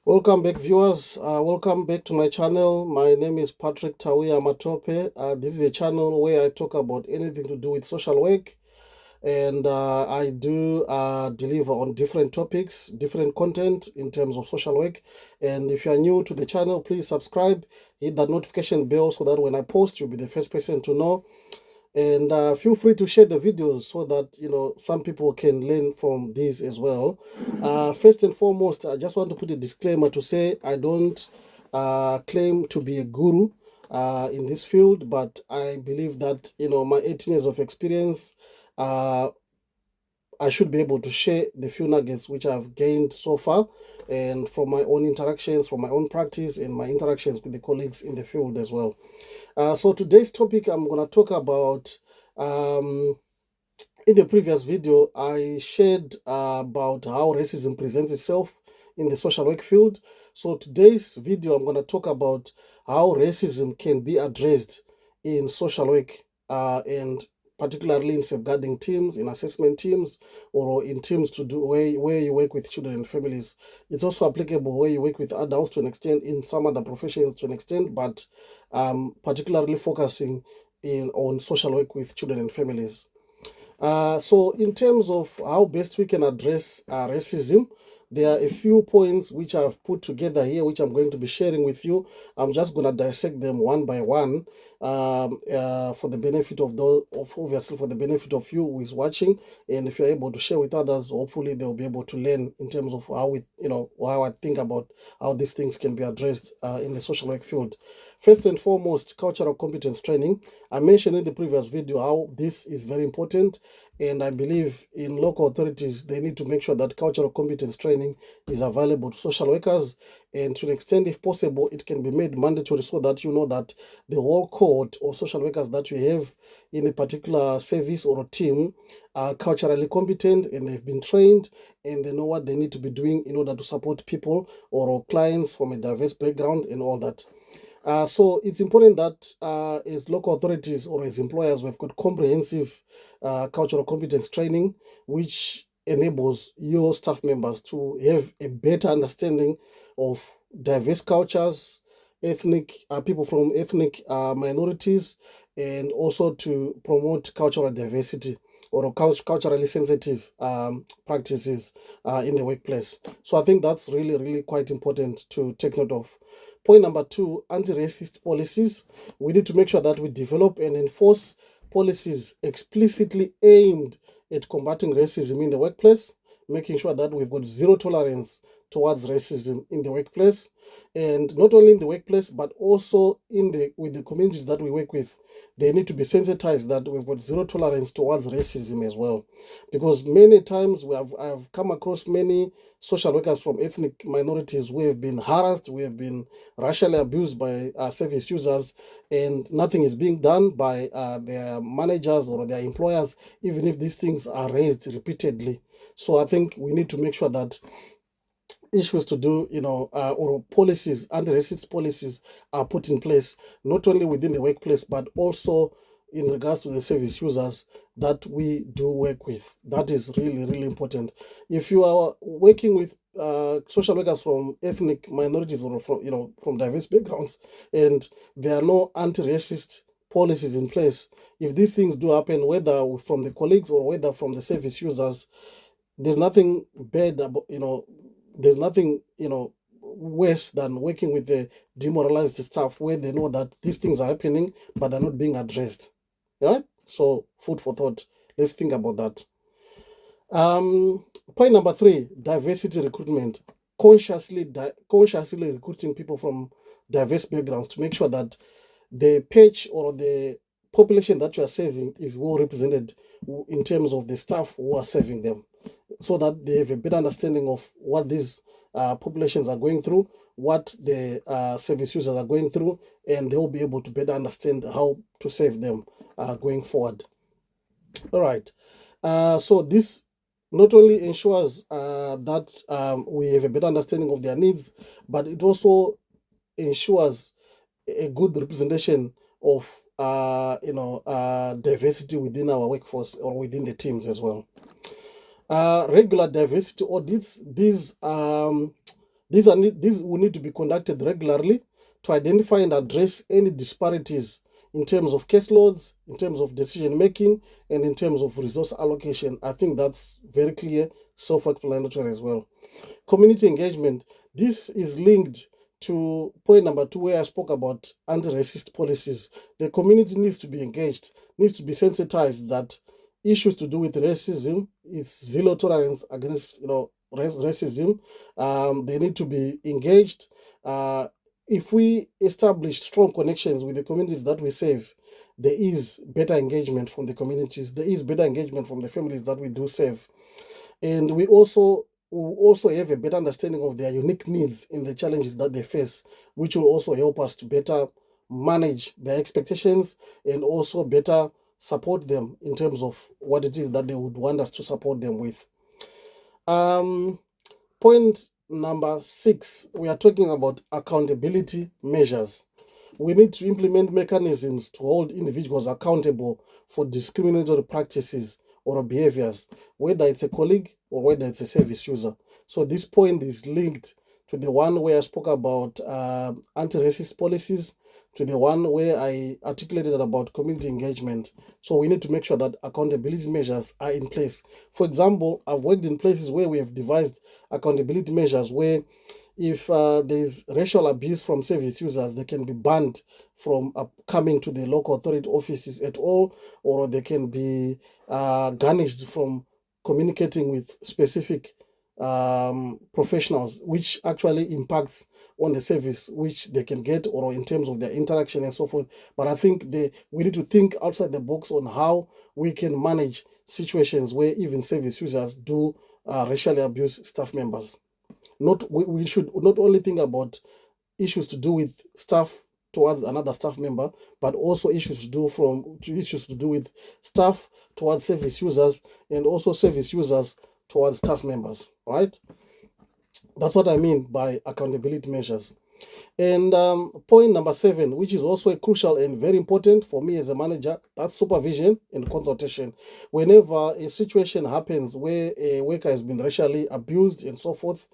Welcome back, viewers. Welcome back to my channel. My name is Patrick Tawia Matope. This is a channel where I talk about anything to do with social work, and I do deliver on different topics, different content in terms of social work. And if you are new to the channel, please subscribe, hit that notification bell so that when I post, you'll be the first person to know. And feel free to share the videos so that some people can learn from these as well. First and foremost, I just want to put a disclaimer to say I don't claim to be a guru in this field, but I believe that my 18 years of experience, I should be able to share the few nuggets which I've gained so far, and from my own interactions, from my own practice, and my interactions with the colleagues in the field as well. So today's topic, I'm going to talk about, in the previous video, I shared about how racism presents itself in the social work field. So today's video, I'm going to talk about how racism can be addressed in social work, and particularly in safeguarding teams, in assessment teams, or in teams to do where you work with children and families. It's also applicable where you work with adults to an extent, in some other professions to an extent, but particularly focusing on social work with children and families. So in terms of how best we can address racism, there are a few points which I've put together here, which I'm going to be sharing with you. I'm just going to dissect them one by one, for the benefit of those, obviously for the benefit of you who is watching. And if you're able to share with others, hopefully they'll be able to learn in terms of how I think about how these things can be addressed in the social work field. First and foremost, cultural competence training. I mentioned in the previous video how this is very important, and I believe in local authorities, they need to make sure that cultural competence training is available to social workers, and to an extent, if possible, it can be made mandatory so that you know that the whole cohort of social workers that you have in a particular service or a team are culturally competent, and they've been trained, and they know what they need to be doing in order to support people or clients from a diverse background and all that. So it's important that as local authorities or as employers, we've got comprehensive cultural competence training, which enables your staff members to have a better understanding of diverse cultures, ethnic people from ethnic minorities, and also to promote cultural diversity or culturally sensitive practices in the workplace. So I think that's really, really quite important to take note of. Point number two, anti-racist policies. We need to make sure that we develop and enforce policies explicitly aimed at combating racism in the workplace, making sure that we've got zero tolerance towards racism in the workplace, and not only in the workplace but also with the communities that we work with. They need to be sensitized that we've got zero tolerance towards racism as well, because many times I've come across many social workers from ethnic minorities who have been harassed, we have been racially abused by service users, and nothing is being done by their managers or their employers, even if these things are raised repeatedly. So I think we need to make sure that issues to do, or policies, anti-racist policies are put in place, not only within the workplace, but also in regards to the service users that we do work with. That is really, really important. If you are working with social workers from ethnic minorities or from diverse backgrounds, and there are no anti-racist policies in place, if these things do happen, whether from the colleagues or whether from the service users, there's nothing bad about, there's nothing, worse than working with the demoralized staff where they know that these things are happening, but they're not being addressed. Right? So, food for thought. Let's think about that. Point number three, diversity recruitment. Consciously recruiting people from diverse backgrounds to make sure that the patch or the population that you are serving is well represented in terms of the staff who are serving them, so that they have a better understanding of what these populations are going through, what the service users are going through, and they will be able to better understand how to serve them going forward. All right. So this not only ensures that we have a better understanding of their needs, but it also ensures a good representation of diversity within our workforce or within the teams as well. Regular diversity audits. These These will need to be conducted regularly to identify and address any disparities in terms of caseloads, in terms of decision making, and in terms of resource allocation. I think that's very clear, self-explanatory as well. Community engagement. This is linked to point number 2, where I spoke about anti-racist policies. The community needs to be engaged, needs to be sensitized that issues to do with racism is zero tolerance against racism. They need to be engaged. If we establish strong connections with the communities that we serve, there is better engagement from the communities. There is better engagement from the families that we do serve. And we also have a better understanding of their unique needs and the challenges that they face, which will also help us to better manage their expectations and also better support them in terms of what it is that they would want us to support them with. Point number 6, we are talking about accountability measures. We need to implement mechanisms to hold individuals accountable for discriminatory practices or behaviors, whether it's a colleague or whether it's a service user. So this point is linked to the one where I spoke about anti-racist policies, to the one where I articulated about community engagement. So we need to make sure that accountability measures are in place. For example, I've worked in places where we have devised accountability measures where if there's racial abuse from service users, they can be banned from coming to the local authority offices at all, or they can be garnished from communicating with specific professionals, which actually impacts on the service which they can get or in terms of their interaction and so forth. But I think we need to think outside the box on how we can manage situations where even service users do racially abuse staff members. We should not only think about issues to do with staff towards another staff member, but also issues to do with staff towards service users and also service users towards staff members, right? That's what I mean by accountability measures. And point number 7, which is also a crucial and very important for me as a manager, that's supervision and consultation. Whenever a situation happens where a worker has been racially abused and so forth,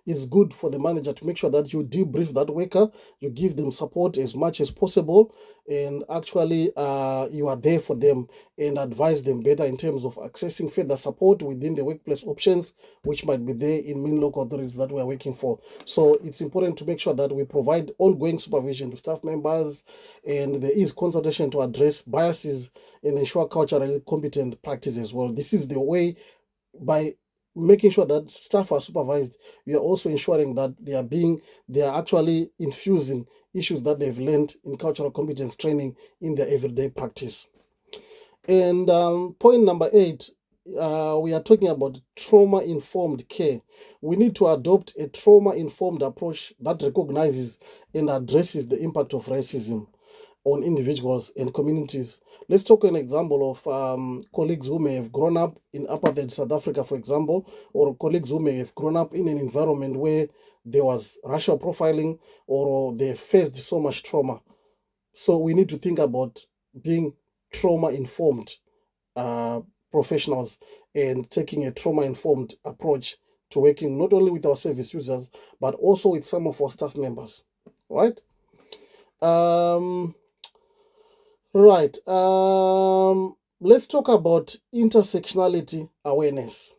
it's good for the manager to make sure that you debrief that worker, you give them support as much as possible, and actually you are there for them and advise them better in terms of accessing further support within the workplace options, which might be there in main local authorities that we are working for. So it's important to make sure that we provide ongoing supervision to staff members, and there is consultation to address biases and ensure culturally competent practice as well. This is the way, by making sure that staff are supervised, we are also ensuring that they are actually infusing issues that they've learned in cultural competence training in their everyday practice. And point number 8, we are talking about trauma-informed care. We need to adopt a trauma-informed approach that recognizes and addresses the impact of racism on individuals and communities. Let's talk an example of colleagues who may have grown up in apartheid South Africa, for example, or colleagues who may have grown up in an environment where there was racial profiling or they faced so much trauma. So we need to think about being trauma-informed professionals and taking a trauma-informed approach to working not only with our service users, but also with some of our staff members, right? Right. Let's talk about intersectionality awareness.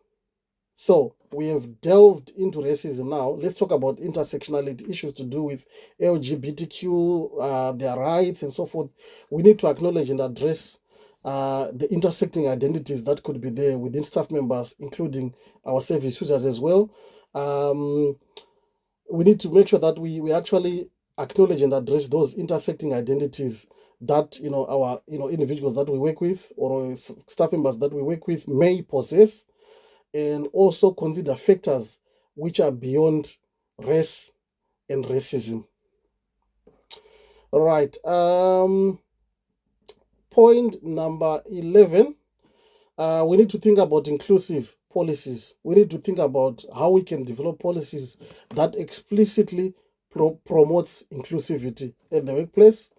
So we have delved into racism now. Let's talk about intersectionality, issues to do with LGBTQ, their rights and so forth. We need to acknowledge and address the intersecting identities that could be there within staff members, including our service users as well. We need to make sure that we actually acknowledge and address those intersecting identities that our individuals that we work with or staff members that we work with may possess, and also consider factors which are beyond race and racism. All right. Point number 11, we need to think about inclusive policies. We need to think about how we can develop policies that explicitly promotes inclusivity at the workplace,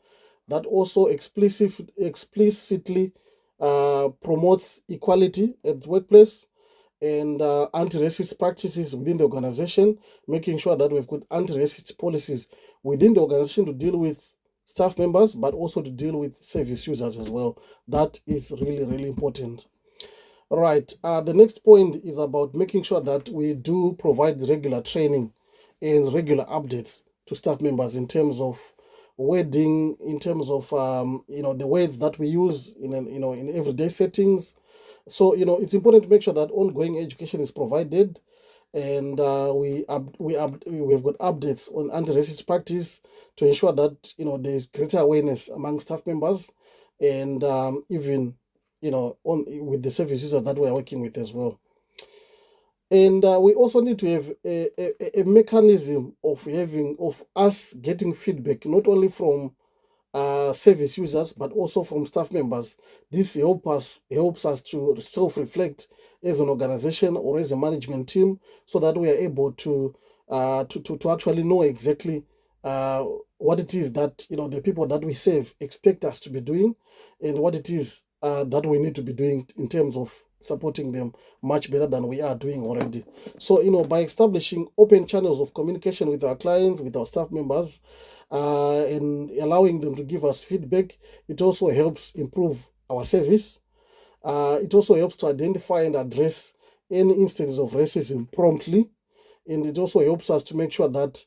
that also explicitly promotes equality at the workplace, and anti-racist practices within the organization, making sure that we've got anti-racist policies within the organization to deal with staff members, but also to deal with service users as well. That is really, really important. All right, the next point is about making sure that we do provide regular training and regular updates to staff members in terms of wording, in terms of the words that we use in everyday settings. So it's important to make sure that ongoing education is provided, and we've got updates on anti-racist practice to ensure that there's greater awareness among staff members, and even on with the service users that we're working with as well. And we also need to have a mechanism of us getting feedback, not only from service users, but also from staff members. This helps us to self-reflect as an organization or as a management team, so that we are able to actually know exactly what it is that the people that we serve expect us to be doing, and what it is that we need to be doing in terms of supporting them much better than we are doing already. So by establishing open channels of communication with our clients, with our staff members, and allowing them to give us feedback, it also helps improve our service. It also helps to identify and address any instances of racism promptly, and it also helps us to make sure that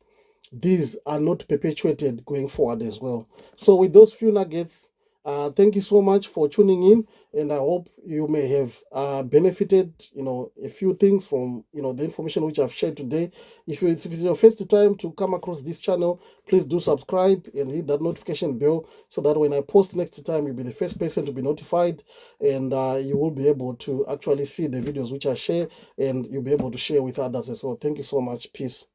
these are not perpetuated going forward as well. So with those few nuggets, thank you so much for tuning in, and I hope you may have benefited a few things from the information which I've shared today. If it's your first time to come across this channel, please do subscribe and hit that notification bell, so that when I post next time, you'll be the first person to be notified, and you will be able to actually see the videos which I share, and you'll be able to share with others as well. Thank you so much. Peace.